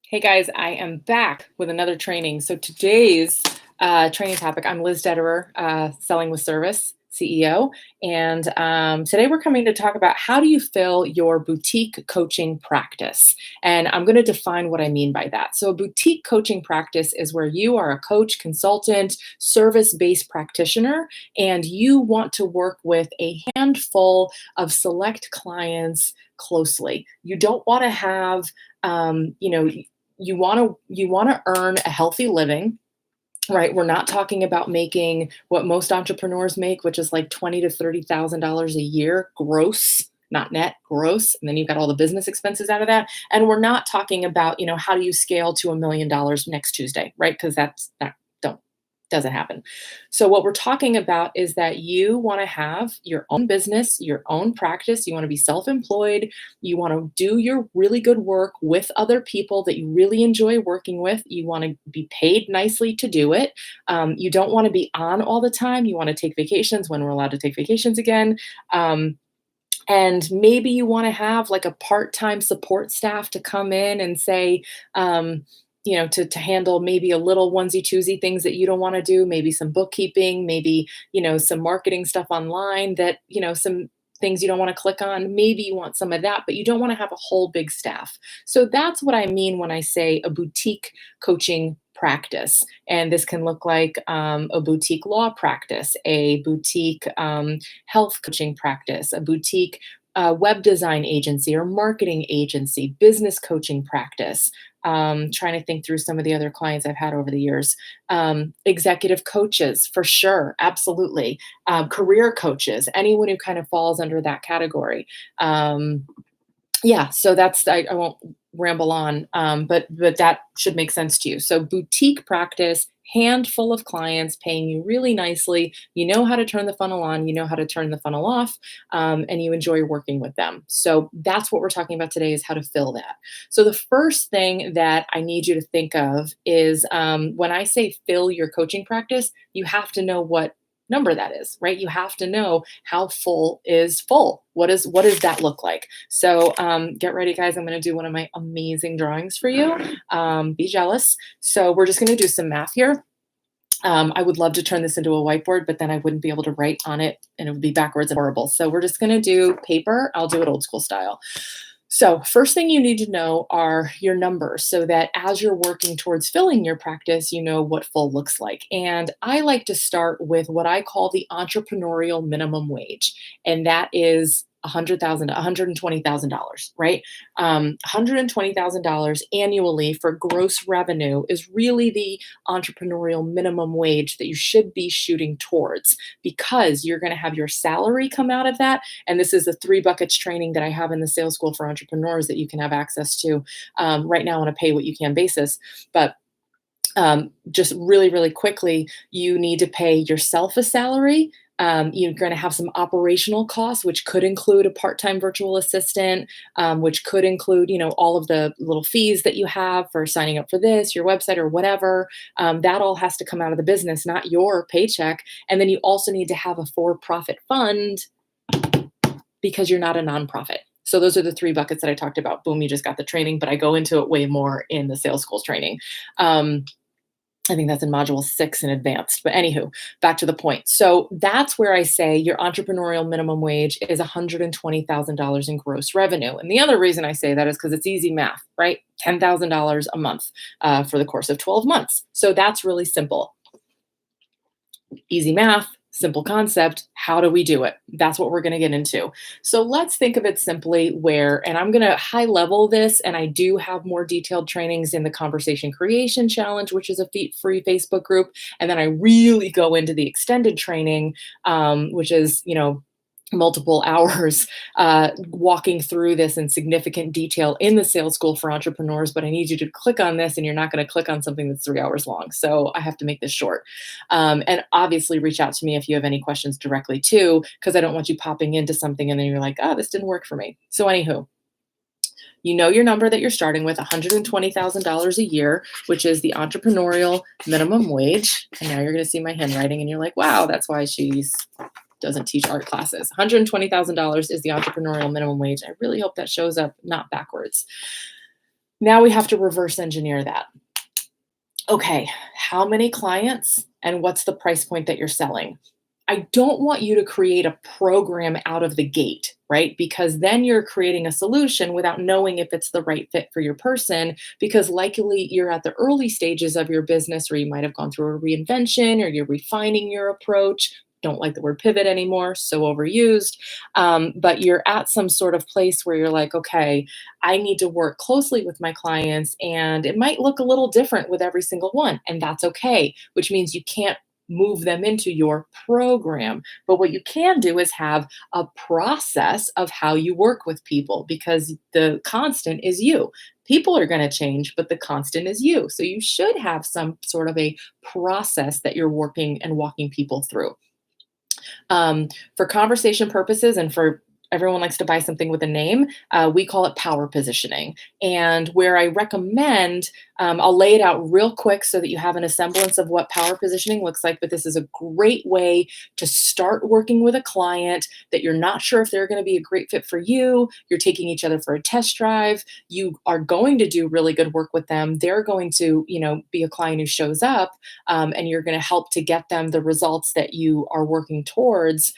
Hey guys, I am back with another training. So today's training topic, I'm Liz Detterer, Selling with Service CEO. And today we're coming to talk about how do you fill your boutique coaching practice? And I'm going to define what I mean by that. So a boutique coaching practice is where you are a coach, consultant, service-based practitioner, and you want to work with a handful of select clients closely. You don't want to have you want to earn a healthy living, right? We're not talking about making what most entrepreneurs make, which is like $20 to $30,000 a year gross, not net, gross, and then you've got all the business expenses out of that. And we're not talking about, how do you scale to $1 million next Tuesday, right? Because that's not don't doesn't happen. So what we're talking about is that you want to have your own business, your own practice. You want to be self-employed. You want to do your really good work with other people that you really enjoy working with. You want to be paid nicely to do it. You don't want to be on all the time. You want to take vacations when we're allowed to take vacations again. And maybe you want to have like a part-time support staff to come in and say, to handle maybe a little onesie twosie things that you don't want to do, maybe some bookkeeping, maybe, some marketing stuff online that, some things you don't want to click on. Maybe you want some of that, but you don't want to have a whole big staff. So that's what I mean when I say a boutique coaching practice. And this can look like a boutique law practice, a boutique health coaching practice, a boutique web design agency or marketing agency, business coaching practice. Trying to think through some of the other clients I've had over the years. Executive coaches, for sure, absolutely. Career coaches, anyone who kind of falls under that category. Yeah, so I won't ramble on, but that should make sense to you. So boutique practice, handful of clients paying you really nicely. You know how to turn the funnel on, you know how to turn the funnel off, and you enjoy working with them. So that's what we're talking about today is how to fill that. So the first thing that I need you to think of is when I say fill your coaching practice, you have to know what number that is, right? You have to know how full is full. What does that look like? So get ready, guys. I'm going to do one of my amazing drawings for you. Be jealous. So we're just going to do some math here. I would love to turn this into a whiteboard, but then I wouldn't be able to write on it and it would be backwards and horrible. So we're just going to do paper. I'll do it old school style. So first thing you need to know are your numbers so that as you're working towards filling your practice, you know what full looks like. And I like to start with what I call the entrepreneurial minimum wage. And that is $120,000, right? $120,000 annually for gross revenue is really the entrepreneurial minimum wage that you should be shooting towards because you're going to have your salary come out of that. And this is the 3 buckets training that I have in the sales school for entrepreneurs that you can have access to right now on a pay what you can basis. But just really, really quickly, you need to pay yourself a salary. You're going to have some operational costs, which could include a part-time virtual assistant, which could include, all of the little fees that you have for signing up for this, your website or whatever. That all has to come out of the business, not your paycheck. And then you also need to have a for-profit fund because you're not a nonprofit. So those are the 3 buckets that I talked about. Boom, you just got the training, but I go into it way more in the sales schools training. I think that's in module 6 in advanced. But anywho, back to the point. So that's where I say your entrepreneurial minimum wage is $120,000 in gross revenue. And the other reason I say that is because it's easy math, right? $10,000 a month for the course of 12 months. So that's really simple. Easy math. Simple concept. How do we do it? That's what we're going to get into. So let's think of it simply and I'm going to high level this, and I do have more detailed trainings in the Conversation Creation Challenge, which is a free Facebook group. And then I really go into the extended training, which is, multiple hours walking through this in significant detail in the sales school for entrepreneurs, but I need you to click on this and you're not going to click on something that's 3 hours long. So I have to make this short. And obviously reach out to me if you have any questions directly too, because I don't want you popping into something and then you're like, oh, this didn't work for me. So anywho, you know your number that you're starting with, $120,000 a year, which is the entrepreneurial minimum wage. And now you're going to see my handwriting and you're like, wow, that's why she's doesn't teach art classes. $120,000 is the entrepreneurial minimum wage. I really hope that shows up not backwards. Now we have to reverse engineer that. Okay, how many clients and what's the price point that you're selling? I don't want you to create a program out of the gate, right? Because then you're creating a solution without knowing if it's the right fit for your person, because likely you're at the early stages of your business, or you might have gone through a reinvention, or you're refining your approach. Don't like the word pivot anymore, so overused. But you're at some sort of place where you're like, okay, I need to work closely with my clients, and it might look a little different with every single one, and that's okay, which means you can't move them into your program. But what you can do is have a process of how you work with people, because the constant is you. People are going to change, but the constant is you. So you should have some sort of a process that you're working and walking people through. For conversation purposes and for everyone likes to buy something with a name, we call it power positioning. And where I recommend, I'll lay it out real quick so that you have an semblance of what power positioning looks like. But this is a great way to start working with a client that you're not sure if they're going to be a great fit for you. You're taking each other for a test drive. You are going to do really good work with them. They're going to, be a client who shows up, and you're going to help to get them the results that you are working towards.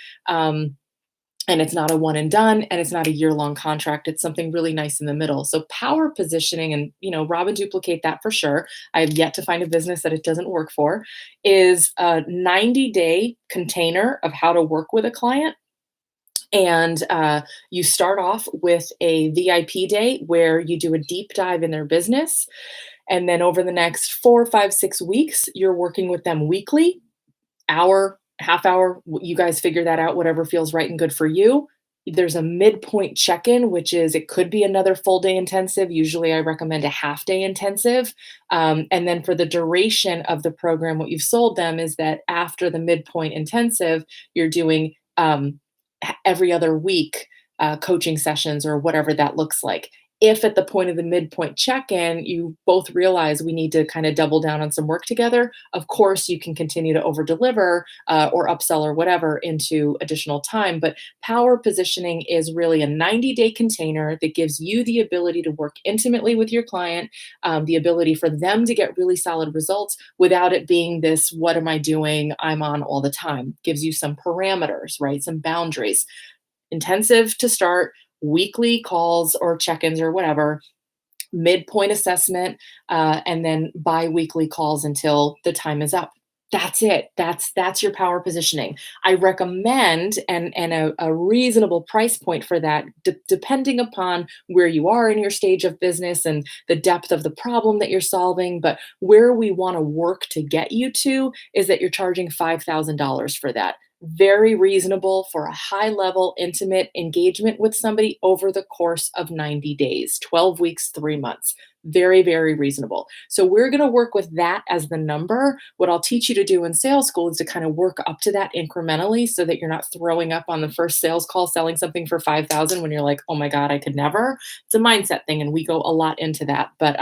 And it's not a one and done, and it's not a year-long contract. It's something really nice in the middle. So power positioning, and rob and duplicate that for sure. I have yet to find a business that it doesn't work for, is a 90-day container of how to work with a client. And you start off with a VIP day where you do a deep dive in their business. And then over the next 4, 5, 6 weeks, you're working with them weekly, hour, half hour. You guys figure that out, whatever feels right and good for you. There's a midpoint check in, which is it could be another full day intensive. Usually I recommend a half day intensive. And then for the duration of the program, what you've sold them is that after the midpoint intensive, you're doing every other week coaching sessions or whatever that looks like. If at the point of the midpoint check-in, you both realize we need to kind of double down on some work together, of course, you can continue to over deliver or upsell or whatever into additional time. But power positioning is really a 90-day container that gives you the ability to work intimately with your client, the ability for them to get really solid results without it being this, what am I doing? I'm on all the time. Gives you some parameters, right? Some boundaries. Intensive to start, weekly calls or check-ins or whatever, midpoint assessment, and then bi-weekly calls until the time is up. That's it. That's your power positioning. I recommend and a reasonable price point for that, depending upon where you are in your stage of business and the depth of the problem that you're solving. But where we want to work to get you to is that you're charging $5,000 for that. Very reasonable for a high level, intimate engagement with somebody over the course of 90 days, 12 weeks, 3 months. Very, very reasonable. So we're going to work with that as the number. What I'll teach you to do in sales school is to kind of work up to that incrementally so that you're not throwing up on the first sales call selling something for 5,000 when you're like, oh my God, I could never. It's a mindset thing, and we go a lot into that. But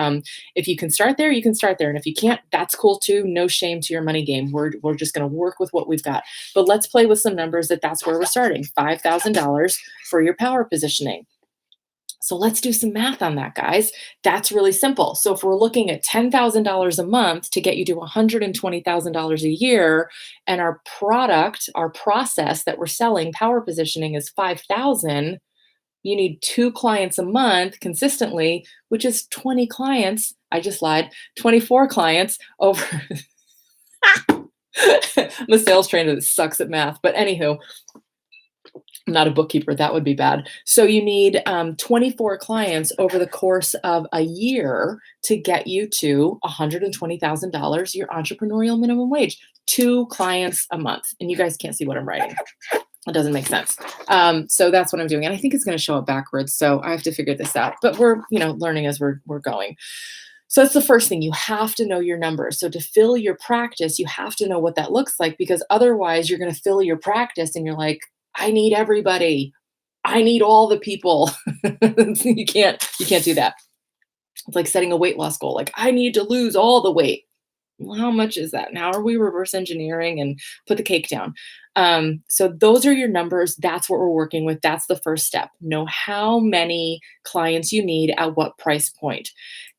if you can start there, you can start there. And if you can't, that's cool too. No shame to your money game. We're just going to work with what we've got. But let's play with some numbers that's where we're starting. $5,000 for your power positioning. So let's do some math on that, guys. That's really simple. So if we're looking at $10,000 a month to get you to $120,000 a year, and our product, our process that we're selling, power positioning, is 5,000, you need 2 clients a month consistently, which is 20 clients. I just lied. 24 clients over. I'm a sales trainer that sucks at math, but anywho, I'm not a bookkeeper. That would be bad. So you need 24 clients over the course of a year to get you to $120,000, your entrepreneurial minimum wage. 2 clients a month. And you guys can't see what I'm writing. It doesn't make sense. So that's what I'm doing. And I think it's going to show up backwards. So I have to figure this out. But we're learning as we're going. So that's the first thing. You have to know your numbers. So to fill your practice, you have to know what that looks like, because otherwise you're going to fill your practice and you're like, I need everybody. I need all the people. You can't do that. It's like setting a weight loss goal. Like, I need to lose all the weight. Well, how much is that? And how are we reverse engineering and put the cake down? So those are your numbers. That's what we're working with. That's the first step. Know how many clients you need at what price point.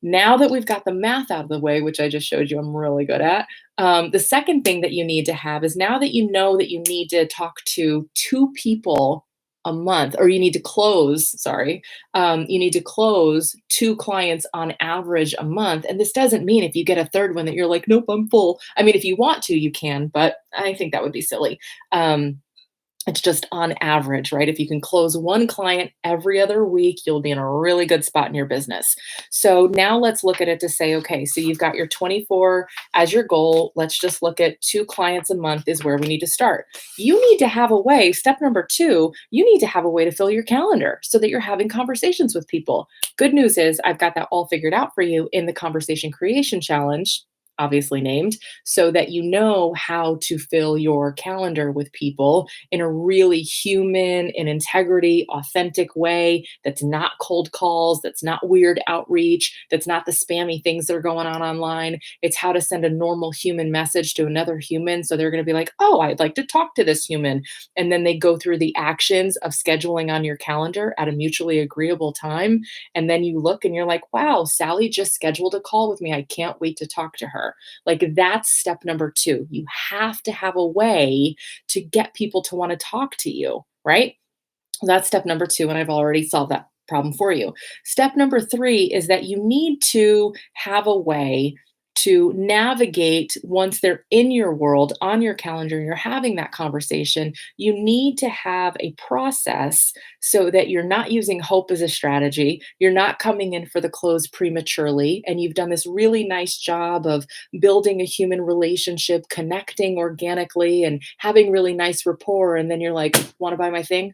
Now that we've got the math out of the way, which I just showed you I'm really good at, the second thing that you need to have is now that you know that you need to talk to two people a month, or you need to close, sorry, you need to close two clients on average a month. And this doesn't mean if you get a third one that you're like, nope, I'm full. I mean, if you want to, you can, but I think that would be silly. Um, it's just on average, right? If you can close one client every other week, you'll be in a really good spot in your business. So now let's look at it to say, okay, so you've got your 24 as your goal. Let's just look at two clients a month is where we need to start. You need to have a way, step number two, you need to have a way to fill your calendar so that you're having conversations with people. Good news is I've got that all figured out for you in the Conversation Creation Challenge, obviously named, so that you know how to fill your calendar with people in a really human and integrity, authentic way that's not cold calls, that's not weird outreach, that's not the spammy things that are going on online. It's how to send a normal human message to another human. So they're going to be like, oh, I'd like to talk to this human. And then they go through the actions of scheduling on your calendar at a mutually agreeable time. And then you look and you're like, wow, Sally just scheduled a call with me. I can't wait to talk to her. Like that's step number two. You have to have a way to get people to want to talk to you, right? That's step number two, and I've already solved that problem for you. Step number three is that you need to have a way to navigate once they're in your world, on your calendar, you're having that conversation. You need to have a process so that you're not using hope as a strategy. You're not coming in for the close prematurely. And you've done this really nice job of building a human relationship, connecting organically, and having really nice rapport. And then you're like, want to buy my thing?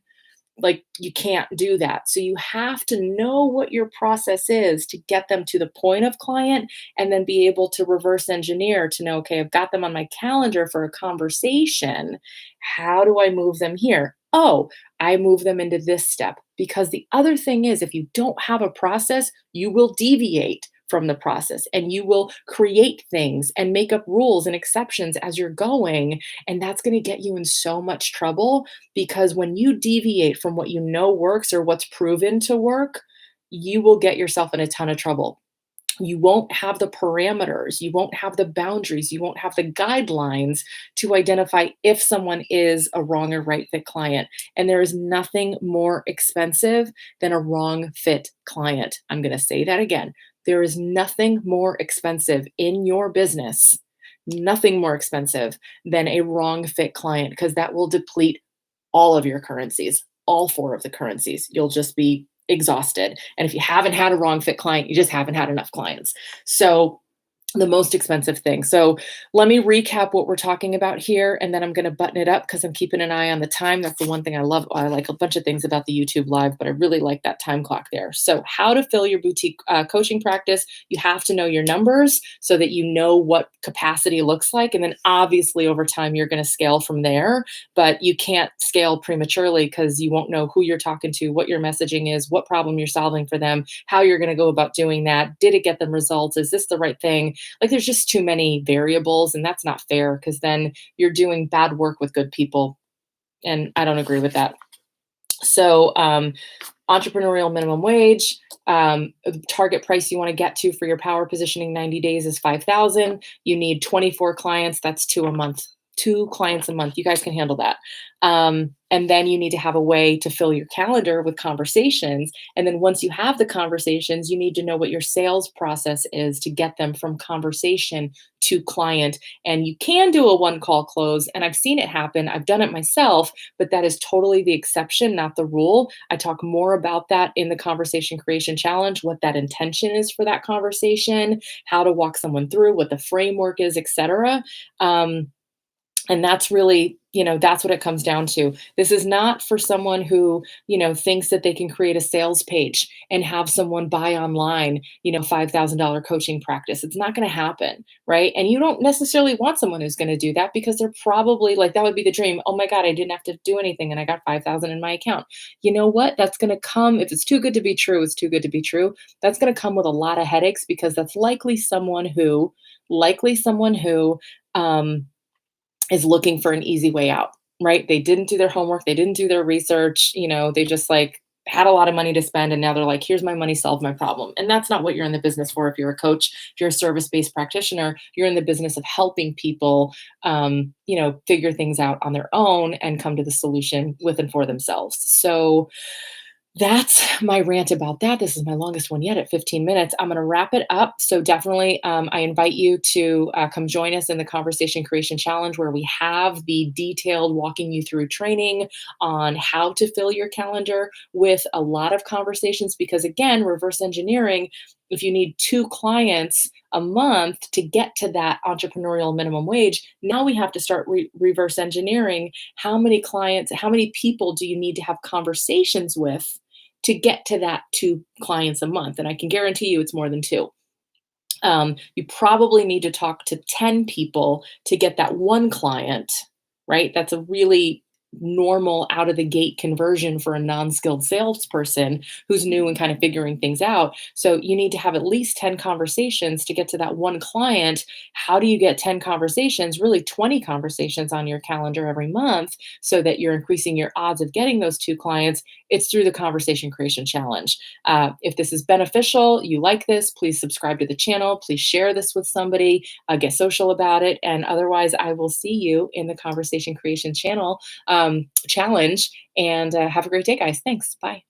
Like, you can't do that. So you have to know what your process is to get them to the point of client and then be able to reverse engineer to know, okay, I've got them on my calendar for a conversation. How do I move them here? Oh, I move them into this step. Because the other thing is, if you don't have a process, you will deviate from the process and you will create things and make up rules and exceptions as you're going. And that's going to get you in so much trouble because when you deviate from what you know works or what's proven to work, you will get yourself in a ton of trouble. You won't have the parameters, you won't have the boundaries, you won't have the guidelines to identify if someone is a wrong or right fit client. And there is nothing more expensive than a wrong fit client. I'm going to say that again. There is nothing more expensive in your business, nothing more expensive than a wrong fit client because that will deplete all of your currencies, all four of the currencies. You'll just be exhausted. And if you haven't had a wrong fit client, you just haven't had enough clients. So the most expensive thing. So let me recap what we're talking about here, and then I'm going to button it up because I'm keeping an eye on the time. That's the one thing I love. I like a bunch of things about the YouTube live, but I really like that time clock there. So how to fill your boutique coaching practice. You have to know your numbers so that you know what capacity looks like. And then obviously over time, you're going to scale from there, but you can't scale prematurely because you won't know who you're talking to, what your messaging is, what problem you're solving for them, how you're going to go about doing that. Did it get them results? Is this the right thing? Like there's just too many variables and that's not fair because then you're doing bad work with good people. And I don't agree with that. So entrepreneurial minimum wage, target price you want to get to for your power positioning 90 days is 5,000. You need 24 clients. That's two a month. 2 clients a month. You guys can handle that. And then you need to have a way to fill your calendar with conversations. And then once you have the conversations, you need to know what your sales process is to get them from conversation to client. And you can do a one call close. And I've seen it happen. I've done it myself, but that is totally the exception, not the rule. I talk more about that in the Conversation Creation Challenge, what that intention is for that conversation, how to walk someone through, what the framework is, etc. And that's really, that's what it comes down to. This is not for someone who, thinks that they can create a sales page and have someone buy online, $5,000 coaching practice. It's not going to happen, right? And you don't necessarily want someone who's going to do that because they're probably like, that would be the dream. Oh my God, I didn't have to do anything and I got 5,000 in my account. You know what? That's going to come, if it's too good to be true, it's too good to be true. That's going to come with a lot of headaches because that's likely someone who likely someone who um, is looking for an easy way out, right? They didn't do their homework, they didn't do their research, they just like had a lot of money to spend and now they're like, here's my money, solve my problem. And that's not what you're in the business for. If you're a coach, if you're a service-based practitioner, you're in the business of helping people figure things out on their own and come to the solution with and for themselves. So that's my rant about that. This is my longest one yet at 15 minutes. I'm going to wrap it up. So, definitely, I invite you to come join us in the Conversation Creation Challenge, where we have the detailed walking you through training on how to fill your calendar with a lot of conversations. Because, again, reverse engineering, if you need 2 clients a month to get to that entrepreneurial minimum wage, now we have to start reverse engineering how many clients, how many people do you need to have conversations with to get to that 2 clients a month. And I can guarantee you it's more than two. You probably need to talk to 10 people to get that 1 client, right? That's a really normal out of the gate conversion for a non-skilled salesperson who's new and kind of figuring things out. So you need to have at least 10 conversations to get to that 1 client. How do you get 10 conversations, really 20 conversations on your calendar every month so that you're increasing your odds of getting those 2 clients? It's through the Conversation Creation Challenge. If this is beneficial, you like this, please subscribe to the channel. Please share this with somebody, get social about it. And otherwise, I will see you in the Conversation Creation channel challenge. And have a great day, guys. Thanks. Bye.